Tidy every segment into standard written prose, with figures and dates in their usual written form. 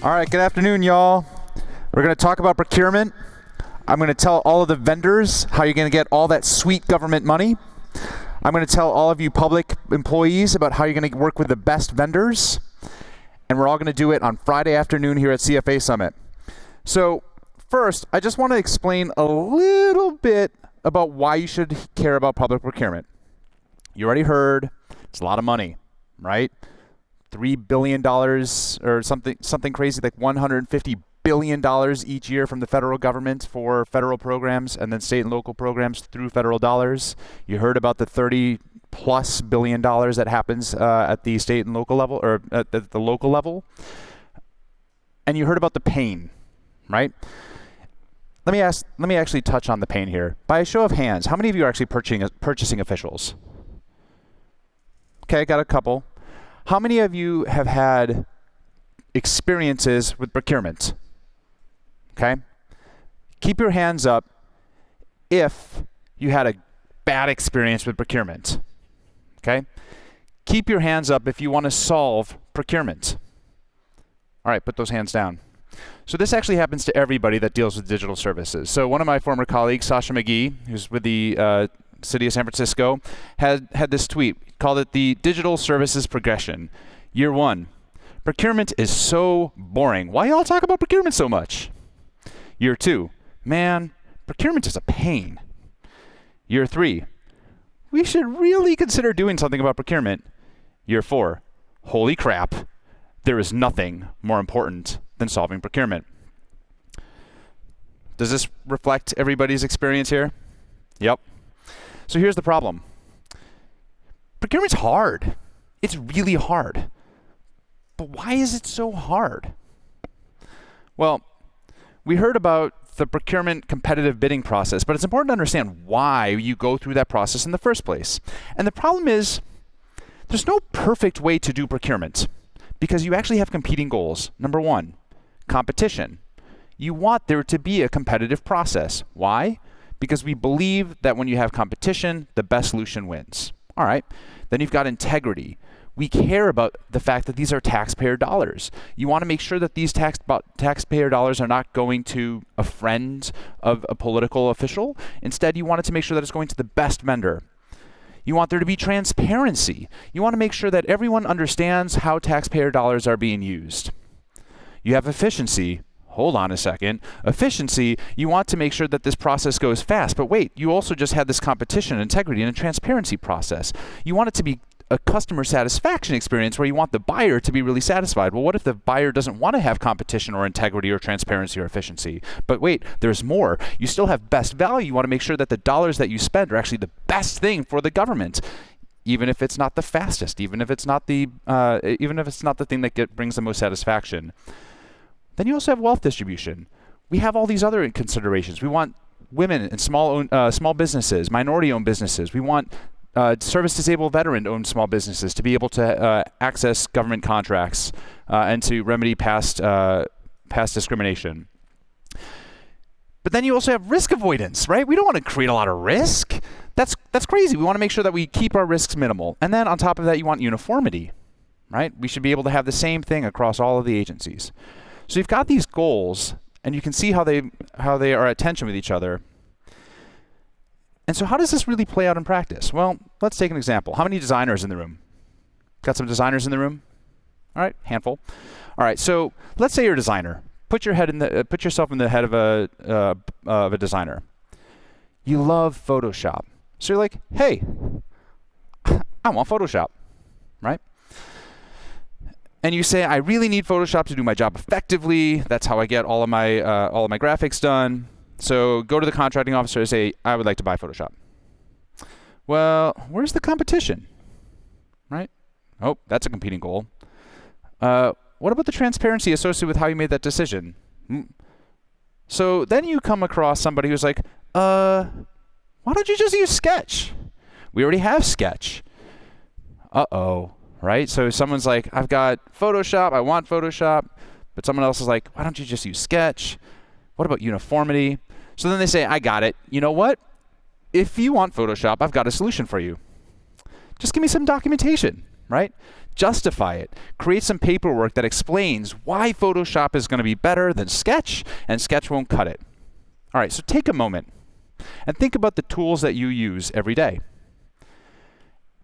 All right, good afternoon, y'all. We're going to talk about procurement. I'm going to tell all of the vendors how you're going to get all that sweet government money. I'm going to tell all of you public employees about how you're going to work with the best vendors. And we're all going to do it on Friday afternoon here at CFA Summit. So first, I just want to explain a little bit about why you should care about public procurement. You already heard it's a lot of money, right? $3 billion or something crazy like $150 billion each year from the federal government for federal programs and then state and local programs through federal dollars. You heard about the $30+ billion that happens at the state and local level, or at the local level. And you heard about the pain, right? Let me actually touch on the pain here. By a show of hands, how many of you are actually purchasing officials? Okay, got a couple. How many of you have had experiences with procurement? Okay? Keep your hands up if you had a bad experience with procurement. Okay? Keep your hands up if you want to solve procurement. All right, put those hands down. So this actually happens to everybody that deals with digital services. So one of my former colleagues, Sasha McGee, who's with the City of San Francisco, had this tweet, called it the digital services progression. Year 1, procurement is so boring. Why y'all talk about procurement so much? Year 2, man, procurement is a pain. Year 3, we should really consider doing something about procurement. Year 4, holy crap, there is nothing more important than solving procurement. Does this reflect everybody's experience here? Yep. So here's the problem. Procurement's hard. It's really hard. But why is it so hard? Well, we heard about the procurement competitive bidding process, but it's important to understand why you go through that process in the first place. And the problem is, there's no perfect way to do procurement because you actually have competing goals. Number 1, competition. You want there to be a competitive process. Why? Because we believe that when you have competition, the best solution wins. All right. Then you've got integrity. We care about the fact that these are taxpayer dollars. You want to make sure that these taxpayer dollars are not going to a friend of a political official. Instead, you want it to make sure that it's going to the best vendor. You want there to be transparency. You want to make sure that everyone understands how taxpayer dollars are being used. You have efficiency. Hold on a second. Efficiency, you want to make sure that this process goes fast. But wait, you also just had this competition, integrity, and a transparency process. You want it to be a customer satisfaction experience where you want the buyer to be really satisfied. Well, what if the buyer doesn't want to have competition or integrity or transparency or efficiency? But wait, there's more. You still have best value. You want to make sure that the dollars that you spend are actually the best thing for the government, even if it's not the fastest, even if it's not the thing that brings the most satisfaction. Then you also have wealth distribution. We have all these other considerations. We want women and small businesses, minority-owned businesses. We want service-disabled veteran-owned small businesses to be able to access government contracts and to remedy past discrimination. But then you also have risk avoidance, right? We don't want to create a lot of risk. That's crazy. We want to make sure that we keep our risks minimal. And then on top of that, you want uniformity, right? We should be able to have the same thing across all of the agencies. So you've got these goals, and you can see how they are at tension with each other. And so how does this really play out in practice? Well, let's take an example. How many designers in the room? Got some designers in the room? All right, handful. All right, so let's say you're a designer. Put yourself in the head of a designer. You love Photoshop. So you're like, hey, I want Photoshop, right? And you say, I really need Photoshop to do my job effectively. That's how I get all of my graphics done. So go to the contracting officer and say, I would like to buy Photoshop. Well, where's the competition, right? Oh, that's a competing goal. What about the transparency associated with how you made that decision? So then you come across somebody who's like, why don't you just use Sketch? We already have Sketch. Uh-oh. Right? So someone's like, I've got Photoshop, I want Photoshop, but someone else is like, why don't you just use Sketch? What about uniformity? So then they say, I got it. You know what? If you want Photoshop, I've got a solution for you. Just give me some documentation, right? Justify it. Create some paperwork that explains why Photoshop is going to be better than Sketch, and Sketch won't cut it. All right, so take a moment and think about the tools that you use every day.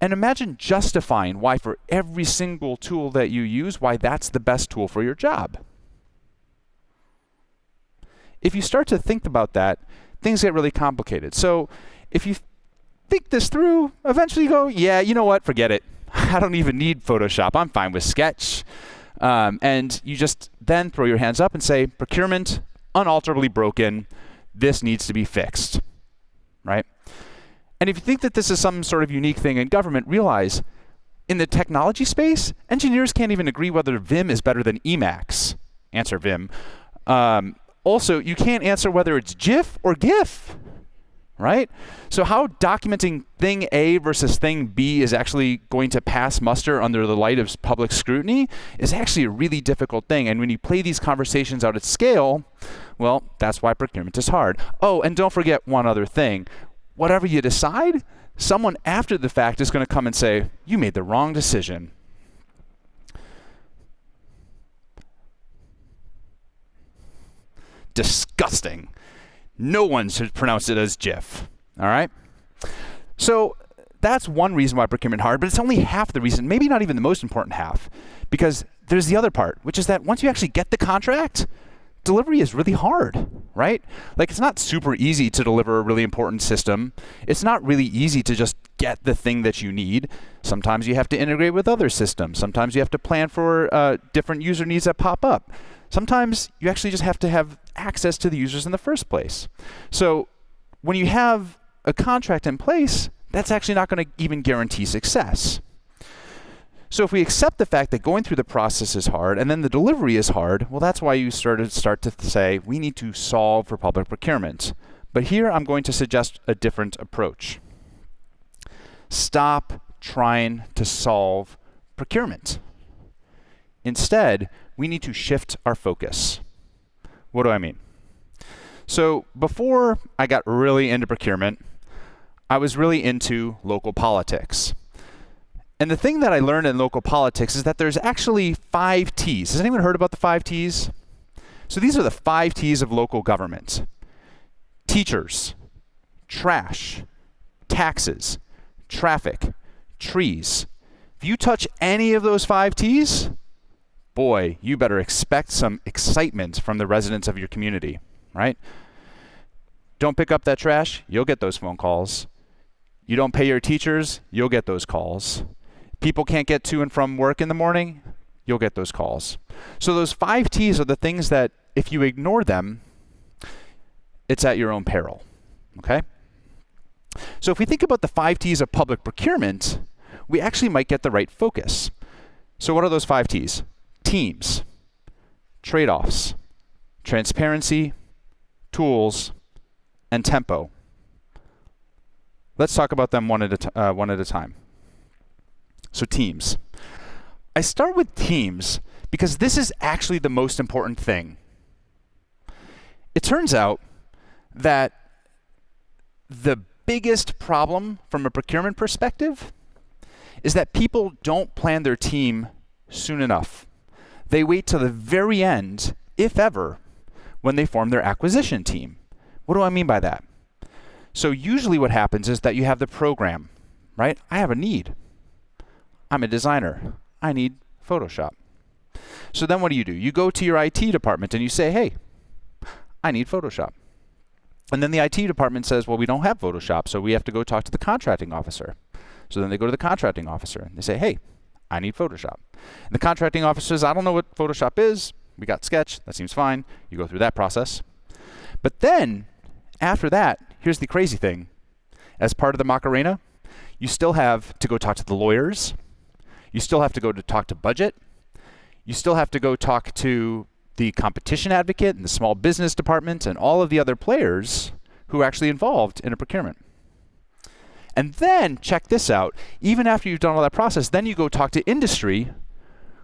And imagine justifying why for every single tool that you use, why that's the best tool for your job. If you start to think about that, things get really complicated. So if you think this through, eventually you go, yeah, you know what, forget it. I don't even need Photoshop. I'm fine with Sketch. And you just then throw your hands up and say, procurement, unalterably broken. This needs to be fixed, right? And if you think that this is some sort of unique thing in government, realize in the technology space, engineers can't even agree whether Vim is better than Emacs. Answer Vim. Also, you can't answer whether it's GIF or GIF, right? So how documenting thing A versus thing B is actually going to pass muster under the light of public scrutiny is actually a really difficult thing. And when you play these conversations out at scale, well, that's why procurement is hard. Oh, and don't forget one other thing. Whatever you decide, someone after the fact is going to come and say, you made the wrong decision. Disgusting. No one should pronounce it as GIF. All right? So that's one reason why procurement is hard, but it's only half the reason, maybe not even the most important half, because there's the other part, which is that once you actually get the contract, delivery is really hard, right? Like, it's not super easy to deliver a really important system. It's not really easy to just get the thing that you need. Sometimes you have to integrate with other systems. Sometimes you have to plan for different user needs that pop up. Sometimes you actually just have to have access to the users in the first place. So when you have a contract in place, that's actually not going to even guarantee success. So if we accept the fact that going through the process is hard and then the delivery is hard, well, that's why you start to say we need to solve for public procurement. But here I'm going to suggest a different approach. Stop trying to solve procurement. Instead, we need to shift our focus. What do I mean? So before I got really into procurement, I was really into local politics. And the thing that I learned in local politics is that there's actually 5 T's. Has anyone heard about the 5 T's? So these are the 5 T's of local government. Teachers, trash, taxes, traffic, trees. If you touch any of those 5 T's, boy, you better expect some excitement from the residents of your community, right? Don't pick up that trash, you'll get those phone calls. You don't pay your teachers, you'll get those calls. People can't get to and from work in the morning, you'll get those calls. So those 5 T's are the things that if you ignore them, it's at your own peril, okay? So if we think about the 5 T's of public procurement, we actually might get the right focus. So what are those 5 T's? Teams, trade-offs, transparency, tools, and tempo. Let's talk about them one at a time. So teams. I start with teams because this is actually the most important thing. It turns out that the biggest problem from a procurement perspective is that people don't plan their team soon enough. They wait till the very end, if ever, when they form their acquisition team. What do I mean by that? So usually what happens is that you have the program, right? I have a need. I'm a designer. I need Photoshop. So then what do? You go to your IT department and you say, hey, I need Photoshop. And then the IT department says, well, we don't have Photoshop, so we have to go talk to the contracting officer. So then they go to the contracting officer and they say, hey, I need Photoshop. And the contracting officer says, I don't know what Photoshop is. We got Sketch. That seems fine. You go through that process. But then, after that, here's the crazy thing. As part of the Macarena, you still have to go talk to the lawyers. You still have to go to talk to budget. You still have to go talk to the competition advocate and the small business department and all of the other players who are actually involved in a procurement. And then, check this out, even after you've done all that process, then you go talk to industry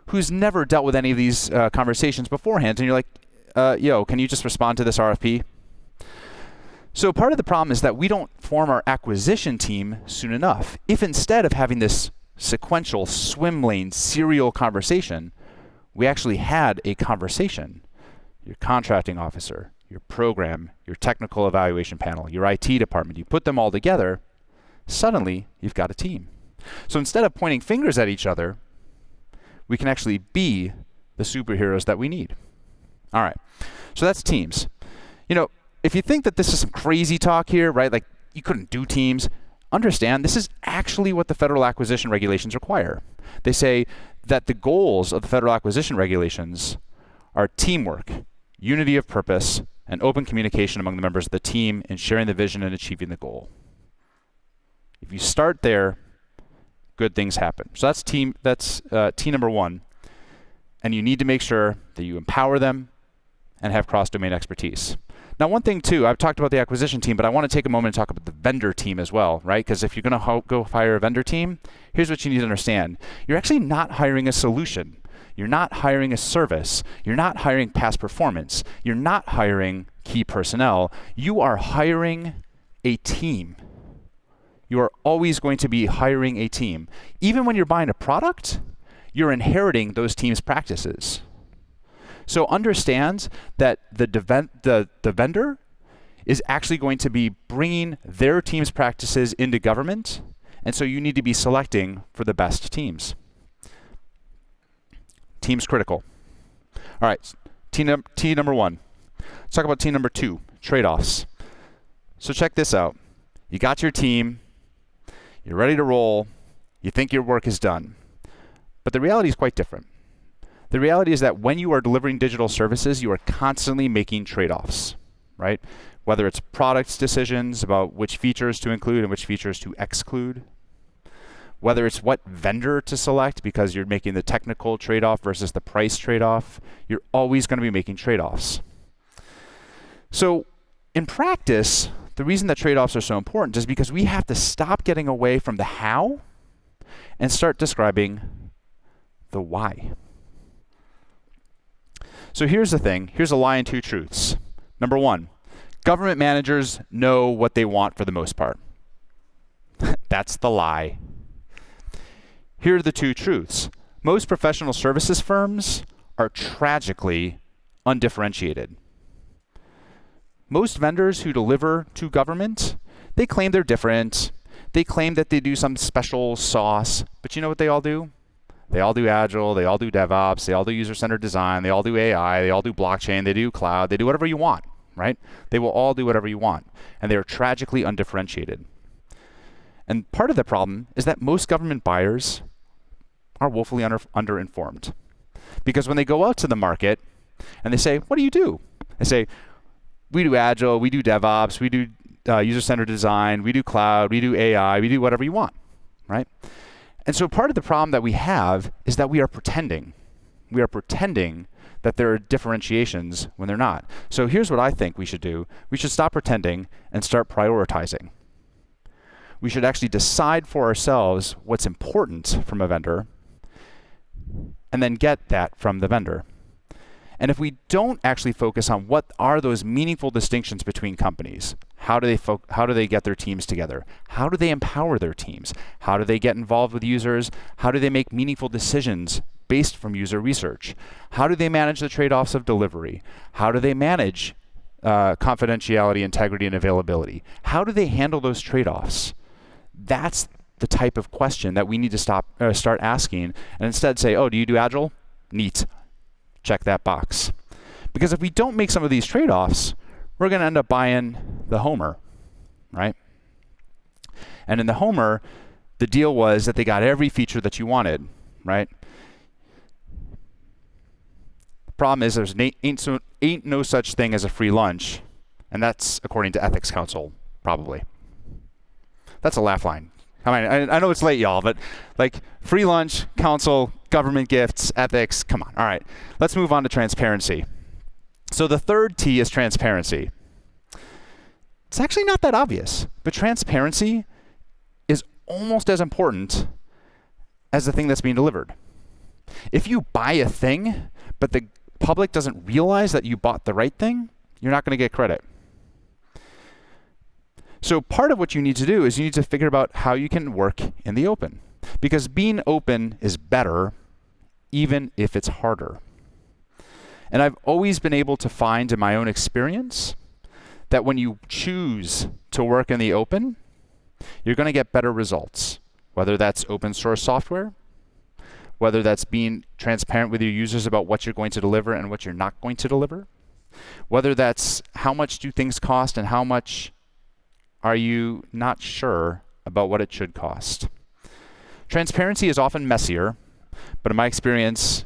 who's never dealt with any of these conversations beforehand, and you're like, yo, can you just respond to this RFP? So part of the problem is that we don't form our acquisition team soon enough. If instead of having this sequential, swim lane, serial conversation. We actually had a conversation. Your contracting officer, your program, your technical evaluation panel, your IT department, you put them all together, suddenly you've got a team. So instead of pointing fingers at each other, we can actually be the superheroes that we need. All right, so that's teams. You know, if you think that this is some crazy talk here, right, like you couldn't do teams, understand this is actually what the federal acquisition regulations require. They say that the goals of the federal acquisition regulations are teamwork, unity of purpose, and open communication among the members of the team in sharing the vision and achieving the goal. If you start there, good things happen. So that's team number one. And you need to make sure that you empower them and have cross-domain expertise. Now, one thing too, I've talked about the acquisition team, but I want to take a moment and talk about the vendor team as well, right? Because if you're going to go hire a vendor team, here's what you need to understand. You're actually not hiring a solution. You're not hiring a service. You're not hiring past performance. You're not hiring key personnel. You are hiring a team. You are always going to be hiring a team. Even when you're buying a product, you're inheriting those teams' practices. So understand that the vendor is actually going to be bringing their team's practices into government, and so you need to be selecting for the best teams. Team's critical. All right, T number one. Let's talk about T number two, trade-offs. So check this out. You got your team, you're ready to roll, you think your work is done. But the reality is quite different. The reality is that when you are delivering digital services, you are constantly making trade-offs, right? Whether it's product decisions about which features to include and which features to exclude, whether it's what vendor to select because you're making the technical trade-off versus the price trade-off, you're always going to be making trade-offs. So in practice, the reason that trade-offs are so important is because we have to stop getting away from the how and start describing the why. So here's the thing. Here's a lie and two truths. Number one, government managers know what they want for the most part. That's the lie. Here are the two truths. Most professional services firms are tragically undifferentiated. Most vendors who deliver to government, they claim they're different. They claim that they do some special sauce, but you know what they all do? They all do Agile, they all do DevOps, they all do user-centered design, they all do AI, they all do blockchain, they do cloud, they do whatever you want, right? They will all do whatever you want, and they are tragically undifferentiated. And part of the problem is that most government buyers are woefully underinformed. Because when they go out to the market and they say, what do you do? They say, we do Agile, we do DevOps, we do user-centered design, we do cloud, we do AI, we do whatever you want, right? And so part of the problem that we have is that we are pretending. We are pretending that there are differentiations when they're not. So here's what I think we should do. We should stop pretending and start prioritizing. We should actually decide for ourselves what's important from a vendor and then get that from the vendor. And if we don't actually focus on what are those meaningful distinctions between companies, how do they get their teams together? How do they empower their teams? How do they get involved with users? How do they make meaningful decisions based from user research? How do they manage the trade-offs of delivery? How do they manage confidentiality, integrity, and availability? How do they handle those trade-offs? That's the type of question that we need to start asking, and instead say, oh, do you do Agile? Neat. Check that box. Because if we don't make some of these trade-offs, we're going to end up buying the Homer, right? And in the Homer, the deal was that they got every feature that you wanted, right? The problem is there's ain't no such thing as a free lunch, and that's according to Ethics Council, probably. That's a laugh line. I mean, I know it's late, y'all, but like free lunch, council, government gifts, ethics, come on. All right, let's move on to transparency. So the third T is transparency. It's actually not that obvious, but transparency is almost as important as the thing that's being delivered. If you buy a thing, but the public doesn't realize that you bought the right thing, you're not going to get credit. So part of what you need to do is you need to figure out how you can work in the open. because being open is better, even if it's harder. And I've always been able to find in my own experience that when you choose to work in the open, you're going to get better results, whether that's open source software, whether that's being transparent with your users about what you're going to deliver and what you're not going to deliver, whether that's how much do things cost and how much are you not sure about what it should cost. Transparency is often messier, but in my experience,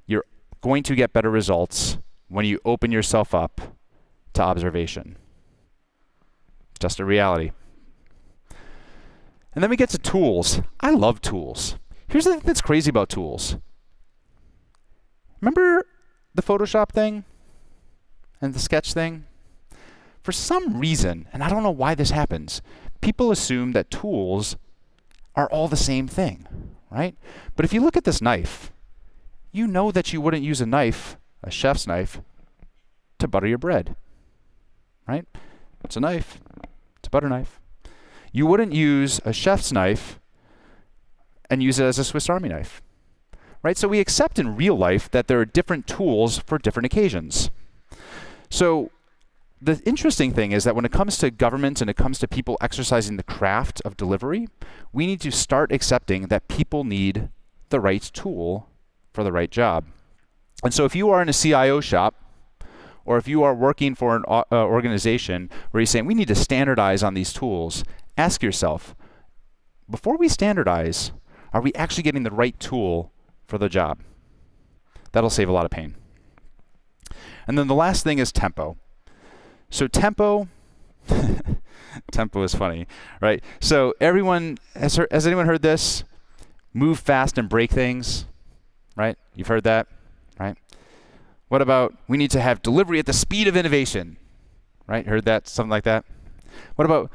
you're going to get better results when you open yourself up to observation. Just a reality. And then we get to tools. I love tools. Here's the thing that's crazy about tools. Remember the Photoshop thing and the sketch thing? For some reason, and I don't know why this happens, people assume that tools are all the same thing, right? But if you look at this knife, you know that you wouldn't use a knife, a chef's knife, to butter your bread, right? It's a knife. It's a butter knife. You wouldn't use a chef's knife and use it as a Swiss Army knife, right? So we accept in real life that there are different tools for different occasions. So the interesting thing is that when it comes to government and it comes to people exercising the craft of delivery, we need to start accepting that people need the right tool for the right job. And so if you are in a CIO shop, or if you are working for an organization where you're saying we need to standardize on these tools, ask yourself, before we standardize, are we actually getting the right tool for the job? That'll save a lot of pain. And then the last thing is tempo. So tempo is funny, right? So everyone, has anyone heard this? Move fast and break things, right? You've heard that, right? What about we need to have delivery at the speed of innovation, right? Heard that, something like that. What about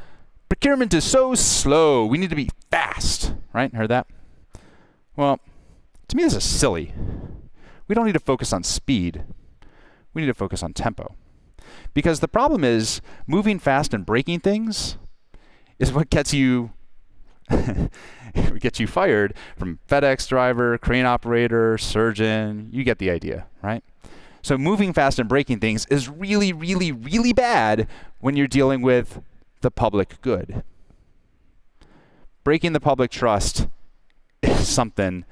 procurement is so slow, we need to be fast, right? Heard that? Well, to me this is silly. We don't need to focus on speed. We need to focus on tempo. Because the problem is moving fast and breaking things is what gets you fired from FedEx driver, crane operator, surgeon. You get the idea, right? So moving fast and breaking things is really, really, really bad when you're dealing with the public good. Breaking the public trust is something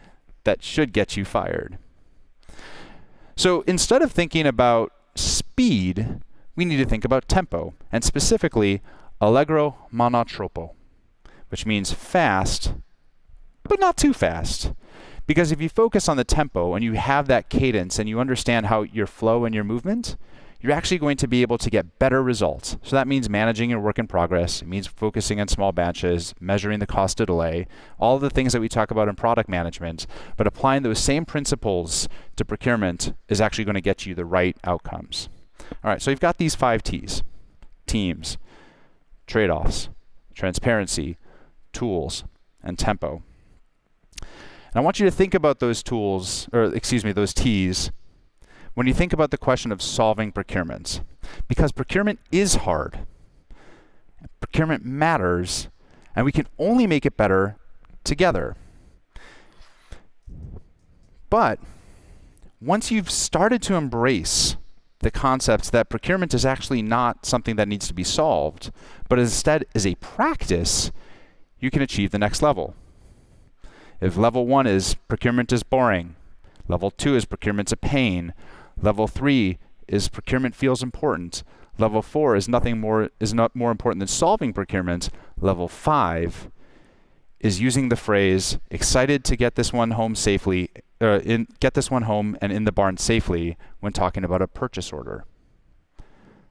that should get you fired. So instead of thinking about speed, we need to think about tempo, and specifically allegro ma non troppo, which means fast, but not too fast. Because if you focus on the tempo and you have that cadence and you understand how your flow and your movement, you're actually going to be able to get better results. So that means managing your work in progress. It means focusing on small batches, measuring the cost of delay, all the things that we talk about in product management. But applying those same principles to procurement is actually going to get you the right outcomes. All right, so you've got these 5 T's: teams, trade-offs, transparency, tools, and tempo. And I want you to think about those those T's when you think about the question of solving procurement. Because procurement is hard. Procurement matters, and we can only make it better together. But once you've started to embrace the concepts that procurement is actually not something that needs to be solved, but instead is a practice, you can achieve the next level. If level 1 is procurement is boring, level 2 is procurement's a pain, level 3 is procurement feels important, level 4 is not more important than solving procurement, level 5 is using the phrase excited to get this one home safely, get this one home and in the barn safely when talking about a purchase order.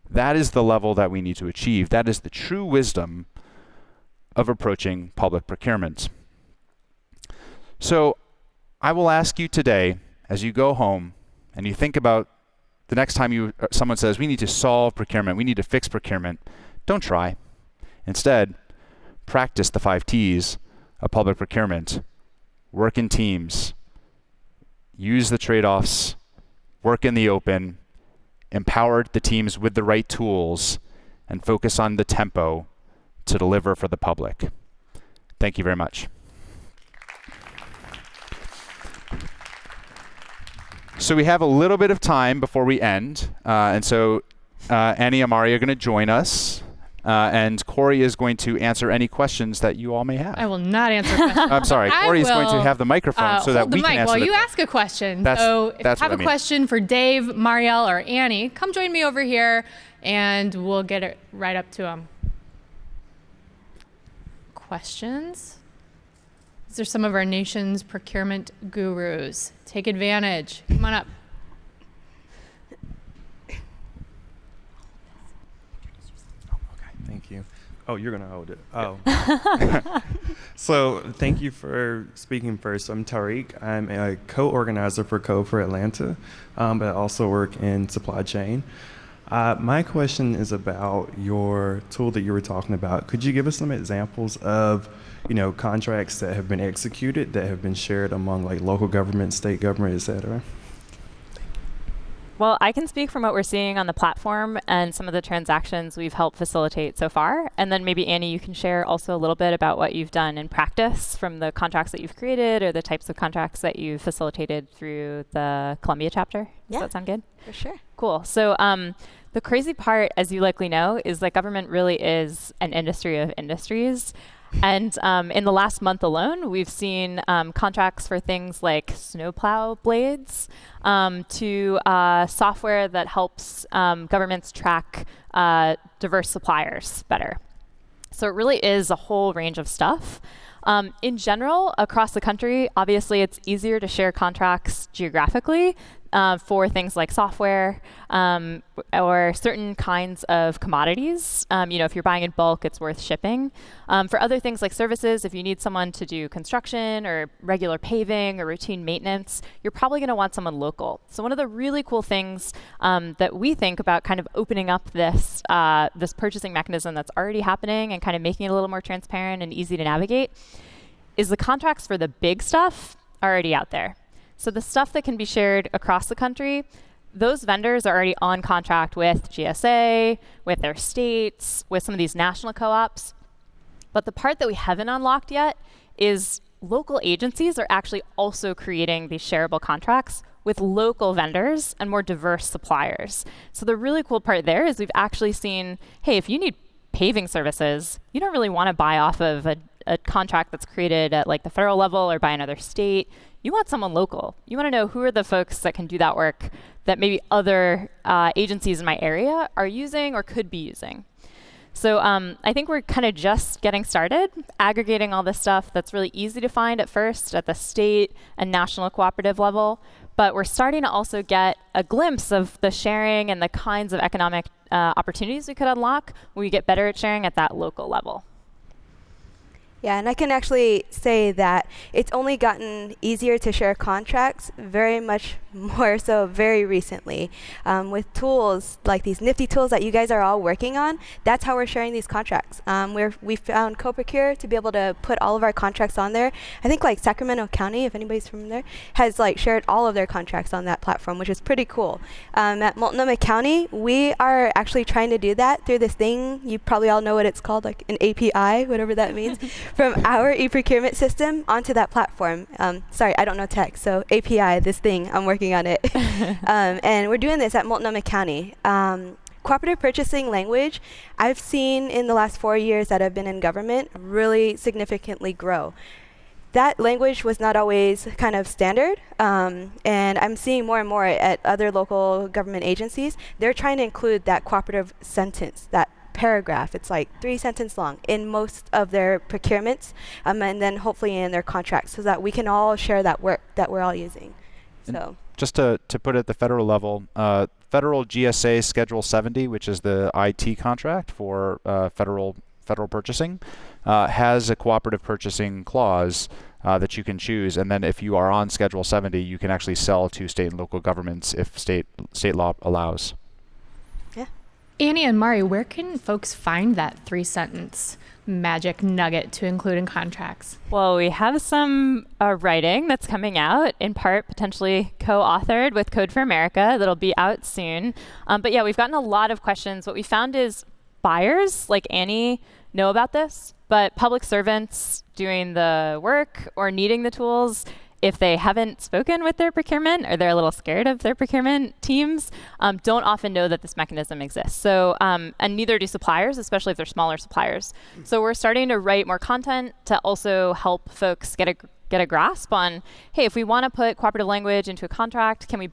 That is the level that we need to achieve. That is the true wisdom of approaching public procurement. So I will ask you today, as you go home and you think about the next time someone says, we need to solve procurement, we need to fix procurement, don't try. Instead, practice the 5 T's of public procurement. Work in teams. Use the trade-offs. Work in the open. Empower the teams with the right tools, and focus on the tempo to deliver for the public. Thank you very much. So we have a little bit of time before we end. And so Annie and Mari are going to join us. And Corey is going to answer any questions that you all may have. I will not answer questions. I'm sorry. Corey is going to have the microphone so that we can answer while the you question. ask a question. That's so if you have what I a mean. question for Dave, Marielle, or Annie, come join me over here, and we'll get it right up to them. Questions? These are some of our nation's procurement gurus. Take advantage. Come on up. Thank you. Oh, you're going to hold it. Oh. So thank you for speaking first. I'm Tariq. I'm a co-organizer for Code for Atlanta, but I also work in supply chain. My question is about your tool that you were talking about. Could you give us some examples of, contracts that have been executed, that have been shared among like local government, state government, et cetera? Well, I can speak from what we're seeing on the platform and some of the transactions we've helped facilitate so far. And then maybe, Annie, you can share also a little bit about what you've done in practice from the contracts that you've created or the types of contracts that you've facilitated through the Columbia chapter. Does that sound good? For sure. Cool. So the crazy part, as you likely know, is that government really is an industry of industries. And in the last month alone, we've seen contracts for things like snowplow blades to software that helps governments track diverse suppliers better. So it really is a whole range of stuff. In general, across the country, obviously it's easier to share contracts geographically for things like software or certain kinds of commodities. If you're buying in bulk, it's worth shipping. For other things like services, if you need someone to do construction or regular paving or routine maintenance, you're probably going to want someone local. So one of the really cool things that we think about kind of opening up this purchasing mechanism that's already happening and kind of making it a little more transparent and easy to navigate is the contracts for the big stuff are already out there. So the stuff that can be shared across the country, those vendors are already on contract with GSA, with their states, with some of these national co-ops. But the part that we haven't unlocked yet is local agencies are actually also creating these shareable contracts with local vendors and more diverse suppliers. So the really cool part there is we've actually seen, hey, if you need paving services, you don't really want to buy off of a contract that's created at like the federal level or by another state. You want someone local. You want to know who are the folks that can do that work that maybe other agencies in my area are using or could be using. So I think we're kind of just getting started, aggregating all this stuff that's really easy to find at first at the state and national cooperative level. But we're starting to also get a glimpse of the sharing and the kinds of economic opportunities we could unlock when we get better at sharing at that local level. Yeah, and I can actually say that it's only gotten easier to share contracts very much more so very recently. With tools like these nifty tools that you guys are all working on, that's how we're sharing these contracts. We found CoProcure to be able to put all of our contracts on there. I think like Sacramento County, if anybody's from there, has like shared all of their contracts on that platform, which is pretty cool. At Multnomah County, we are actually trying to do that through this thing. You probably all know what it's called, like an API, whatever that means. From our e-procurement system onto that platform. Sorry, I don't know tech, so API, this thing, I'm working on it. And we're doing this at Multnomah County. Cooperative purchasing language, I've seen in the last 4 years that I've been in government really significantly grow. That language was not always kind of standard, and I'm seeing more and more at other local government agencies. They're trying to include that cooperative sentence, that paragraph. It's like 3 sentences long in most of their procurements, and then hopefully in their contracts, so that we can all share that work that we're all using. So just to put it at the federal level, federal GSA Schedule 70, which is the IT contract for federal purchasing, has a cooperative purchasing clause that you can choose, and then if you are on Schedule 70, you can actually sell to state and local governments if state law allows. Annie and Mari, where can folks find that 3-sentence magic nugget to include in contracts? Well, we have some writing that's coming out, in part potentially co-authored with Code for America that'll be out soon. But yeah, we've gotten a lot of questions. What we found is buyers, like Annie, know about this, but public servants doing the work or needing the tools, if they haven't spoken with their procurement or they're a little scared of their procurement teams, don't often know that this mechanism exists. So, and neither do suppliers, especially if they're smaller suppliers. So we're starting to write more content to also help folks get a grasp on, hey, if we want to put cooperative language into a contract, can we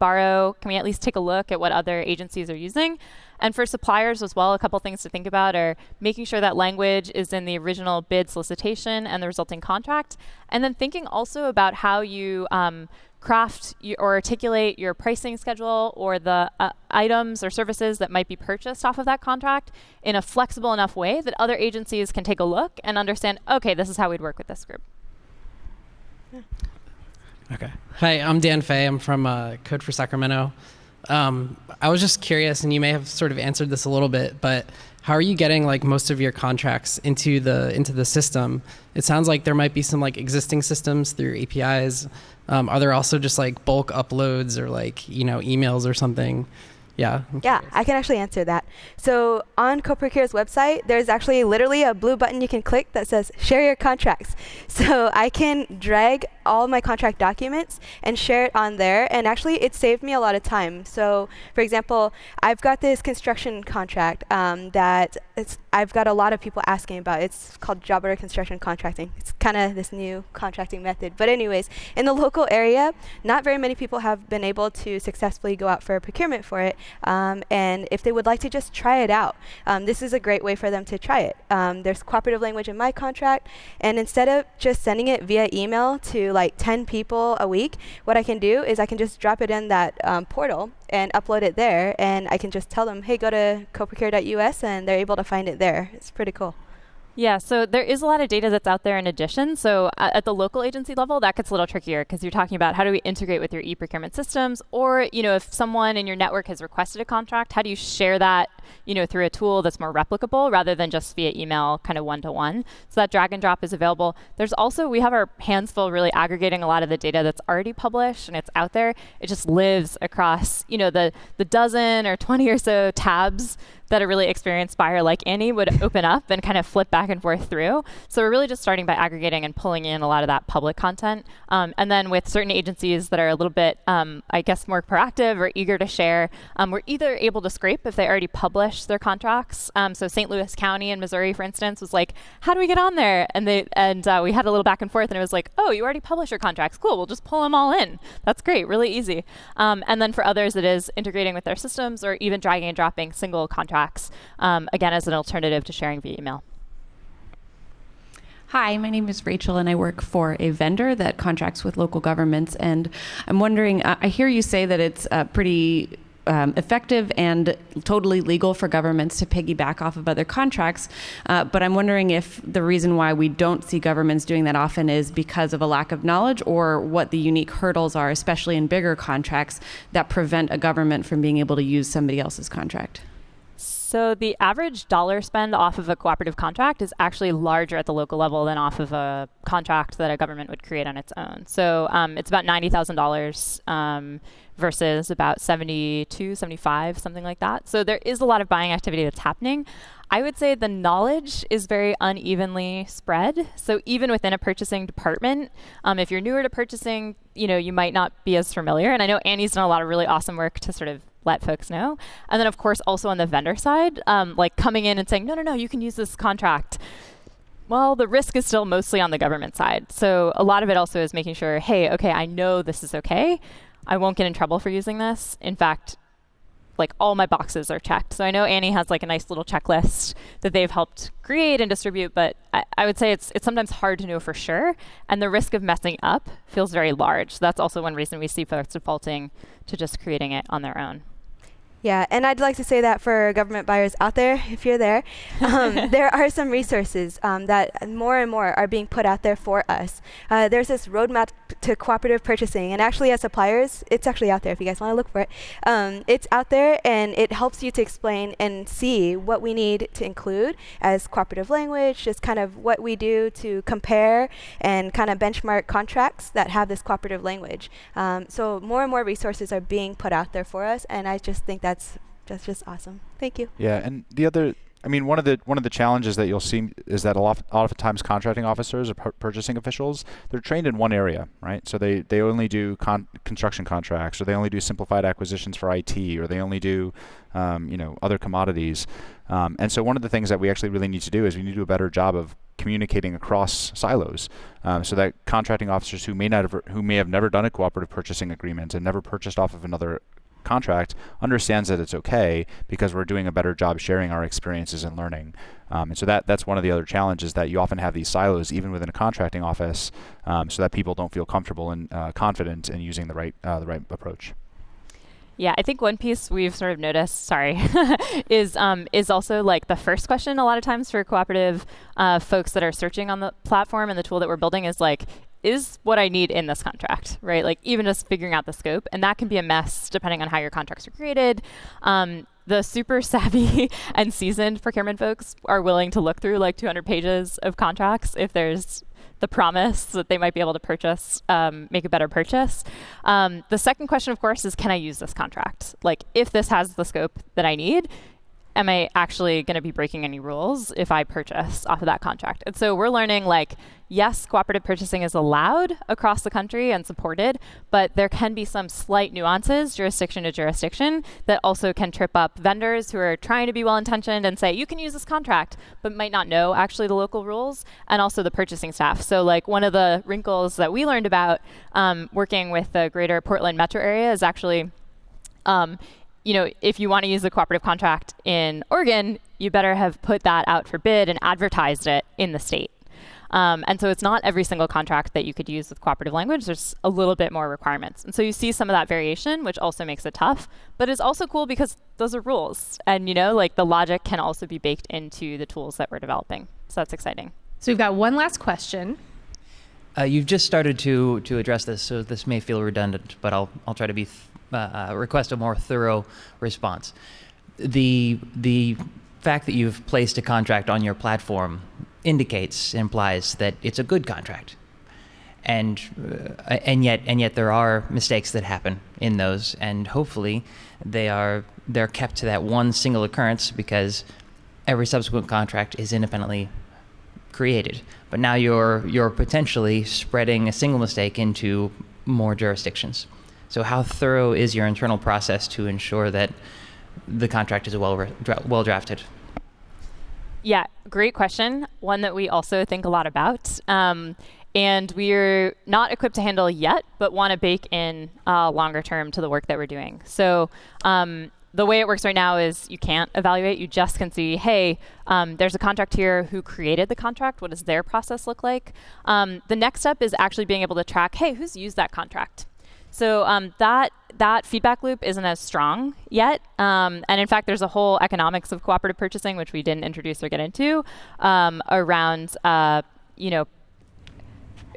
at least take a look at what other agencies are using? And for suppliers as well, a couple things to think about are making sure that language is in the original bid solicitation and the resulting contract. And then thinking also about how you craft or articulate your pricing schedule or the items or services that might be purchased off of that contract in a flexible enough way that other agencies can take a look and understand, okay, this is how we'd work with this group. Okay. Hi, I'm Dan Fay. I'm from Code for Sacramento. I was just curious, and you may have sort of answered this a little bit, but how are you getting like most of your contracts into the system? It sounds like there might be some like existing systems through APIs. Are there also just like bulk uploads or like, emails or something? Yeah. Yeah, I can actually answer that. So on CoProcure's website, there's actually literally a blue button you can click that says share your contracts. So I can drag all my contract documents and share it on there. And actually, it saved me a lot of time. So for example, I've got this construction contract that I've got a lot of people asking about. It's called job order construction contracting. It's kind of this new contracting method. But anyways, in the local area, not very many people have been able to successfully go out for a procurement for it. And if they would like to just try it out, this is a great way for them to try it. There's cooperative language in my contract, and instead of just sending it via email to like 10 people a week, what I can do is I can just drop it in that portal and upload it there, and I can just tell them, hey, go to coprocure.us, and they're able to find it there. It's pretty cool. Yeah, so there is a lot of data that's out there in addition. So at the local agency level, that gets a little trickier because you're talking about how do we integrate with your e-procurement systems, or if someone in your network has requested a contract, how do you share that through a tool that's more replicable rather than just via email, kind of one-to-one. So that drag and drop is available. There's also, we have our hands full really aggregating a lot of the data that's already published and it's out there. It just lives across the dozen or 20 or so tabs that a really experienced buyer like Annie would open up and kind of flip back and forth through. So we're really just starting by aggregating and pulling in a lot of that public content. And then with certain agencies that are a little bit, I guess, more proactive or eager to share, we're either able to scrape if they already published their contracts. So St. Louis County in Missouri, for instance, was like, how do we get on there? And we had a little back and forth, and it was like, oh, you already published your contracts. Cool, we'll just pull them all in. That's great, really easy. And then for others, it is integrating with their systems or even dragging and dropping single contracts, again, as an alternative to sharing via email. Hi, my name is Rachel, and I work for a vendor that contracts with local governments. And I'm wondering, I hear you say that it's pretty effective and totally legal for governments to piggyback off of other contracts. But I'm wondering if the reason why we don't see governments doing that often is because of a lack of knowledge, or what the unique hurdles are, especially in bigger contracts, that prevent a government from being able to use somebody else's contract. So the average dollar spend off of a cooperative contract is actually larger at the local level than off of a contract that a government would create on its own. So it's about $90,000 versus about 72, 75, something like that. So there is a lot of buying activity that's happening. I would say the knowledge is very unevenly spread. So even within a purchasing department, if you're newer to purchasing, you might not be as familiar. And I know Annie's done a lot of really awesome work to sort of let folks know. And then of course also on the vendor side, like coming in and saying, no, you can use this contract. Well, the risk is still mostly on the government side. So a lot of it also is making sure, hey, okay, I know this is okay. I won't get in trouble for using this. In fact, like all my boxes are checked. So I know Annie has like a nice little checklist that they've helped create and distribute, but I would say it's sometimes hard to know for sure. And the risk of messing up feels very large. So that's also one reason we see folks defaulting to just creating it on their own. Yeah, and I'd like to say that for government buyers out there, if you're there, there are some resources that more and more are being put out there for us. There's this roadmap to cooperative purchasing, and actually as suppliers, it's actually out there if you guys want to look for it. It's out there, and it helps you to explain and see what we need to include as cooperative language, just kind of what we do to compare and kind of benchmark contracts that have this cooperative language. So more and more resources are being put out there for us, and I just think that's just awesome. Thank you. Yeah, and the other I mean, one of the challenges that you'll see is that oftentimes contracting officers or purchasing officials, they're trained in one area, right? So they only do construction contracts, or they only do simplified acquisitions for IT, or they only do other commodities. And so one of the things that we actually really need to do is we need to do a better job of communicating across silos, so that contracting officers who may have never done a cooperative purchasing agreement and never purchased off of another contract understands that it's okay, because we're doing a better job sharing our experiences and learning. And so that's one of the other challenges, that you often have these silos even within a contracting office, so that people don't feel comfortable and confident in using the right approach. Yeah, I think one piece we've sort of noticed, is also like the first question a lot of times for cooperative folks that are searching on the platform and the tool that we're building is like, is what I need in this contract, right? Like even just figuring out the scope, and that can be a mess depending on how your contracts are created. The super savvy and seasoned procurement folks are willing to look through like 200 pages of contracts if there's the promise that they might be able to purchase, make a better purchase. The second question, of course, is can I use this contract? Like if this has the scope that I need, am I actually going to be breaking any rules if I purchase off of that contract? And so we're learning like, yes, cooperative purchasing is allowed across the country and supported, but there can be some slight nuances, jurisdiction to jurisdiction, that also can trip up vendors who are trying to be well-intentioned and say, you can use this contract, but might not know actually the local rules, and also the purchasing staff. So like one of the wrinkles that we learned about working with the greater Portland metro area is actually, if you want to use a cooperative contract in Oregon, you better have put that out for bid and advertised it in the state. And so it's not every single contract that you could use with cooperative language. There's a little bit more requirements. And so you see some of that variation, which also makes it tough, but it's also cool because those are rules. And, like the logic can also be baked into the tools that we're developing. So that's exciting. So we've got one last question. You've just started to address this, so this may feel redundant, but I'll try to be request a more thorough response. The fact that you've placed a contract on your platform implies that it's a good contract, and yet there are mistakes that happen in those, and hopefully they're kept to that one single occurrence because every subsequent contract is independently created. But now you're potentially spreading a single mistake into more jurisdictions. So how thorough is your internal process to ensure that the contract is well drafted? Yeah, great question. One that we also think a lot about. And we're not equipped to handle yet, but want to bake in longer term to the work that we're doing. So the way it works right now is you can't evaluate. You just can see, hey, there's a contract here. Who created the contract? What does their process look like? The next step is actually being able to track, hey, who's used that contract? So that feedback loop isn't as strong yet. And in fact, there's a whole economics of cooperative purchasing, which we didn't introduce or get into, around,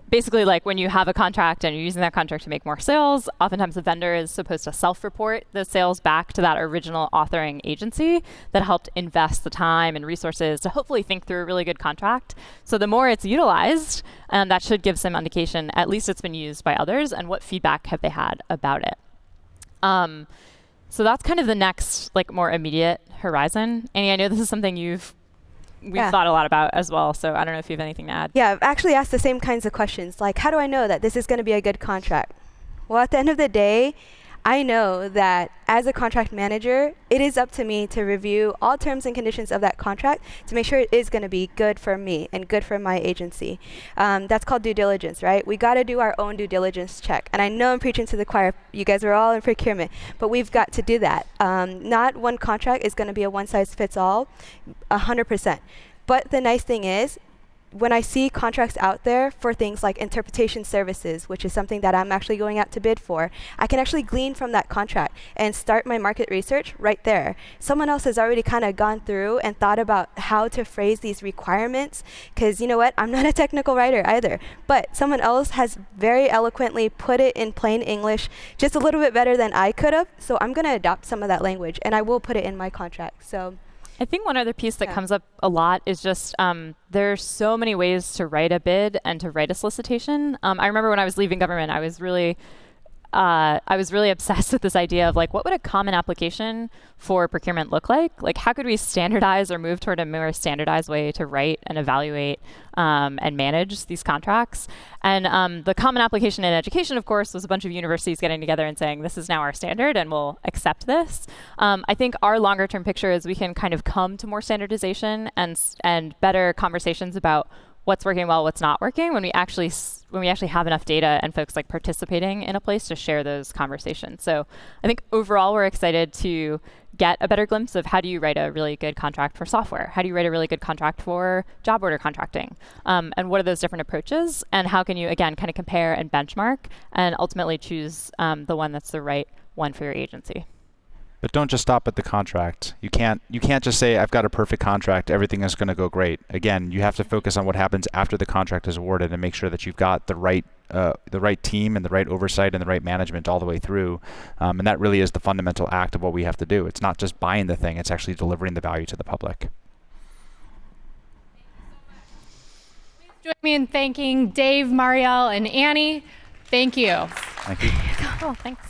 basically like when you have a contract and you're using that contract to make more sales, oftentimes the vendor is supposed to self-report the sales back to that original authoring agency that helped invest the time and resources to hopefully think through a really good contract. So the more it's utilized, that should give some indication, at least it's been used by others, and what feedback have they had about it. So that's kind of the next like more immediate horizon. Annie, I know this is something we've thought a lot about as well, so I don't know if you have anything to add. Yeah, I've actually asked the same kinds of questions, like how do I know that this is going to be a good contract? Well, at the end of the day, I know that as a contract manager, it is up to me to review all terms and conditions of that contract to make sure it is going to be good for me and good for my agency. That's called due diligence, right? We got to do our own due diligence check. And I know I'm preaching to the choir. You guys are all in procurement, but we've got to do that. Not one contract is going to be a one-size-fits-all, 100%. But the nice thing is, when I see contracts out there for things like interpretation services, which is something that I'm actually going out to bid for, I can actually glean from that contract and start my market research right there. Someone else has already kind of gone through and thought about how to phrase these requirements, because you know what, I'm not a technical writer either, but someone else has very eloquently put it in plain English just a little bit better than I could have, so I'm going to adopt some of that language and I will put it in my contract. So I think one other piece that comes up a lot is just there's so many ways to write a bid and to write a solicitation. I remember when I was leaving government, I was really I was really obsessed with this idea of like, what would a common application for procurement look like? Like, how could we standardize or move toward a more standardized way to write and evaluate and manage these contracts? And the common application in education, of course, was a bunch of universities getting together and saying, this is now our standard and we'll accept this. I think our longer term picture is we can kind of come to more standardization and better conversations about what's working well, what's not working, when we actually have enough data and folks like participating in a place to share those conversations. So I think overall we're excited to get a better glimpse of how do you write a really good contract for software? How do you write a really good contract for job order contracting? And what are those different approaches? And how can you, again, kind of compare and benchmark and ultimately choose the one that's the right one for your agency? But don't just stop at the contract. You can't just say, I've got a perfect contract, everything is going to go great. Again, you have to focus on what happens after the contract is awarded and make sure that you've got the right team and the right oversight and the right management all the way through. And that really is the fundamental act of what we have to do. It's not just buying the thing, it's actually delivering the value to the public. Join me in thanking Dave, Marielle, and Annie. Thank you. Thank you. Cool, thanks.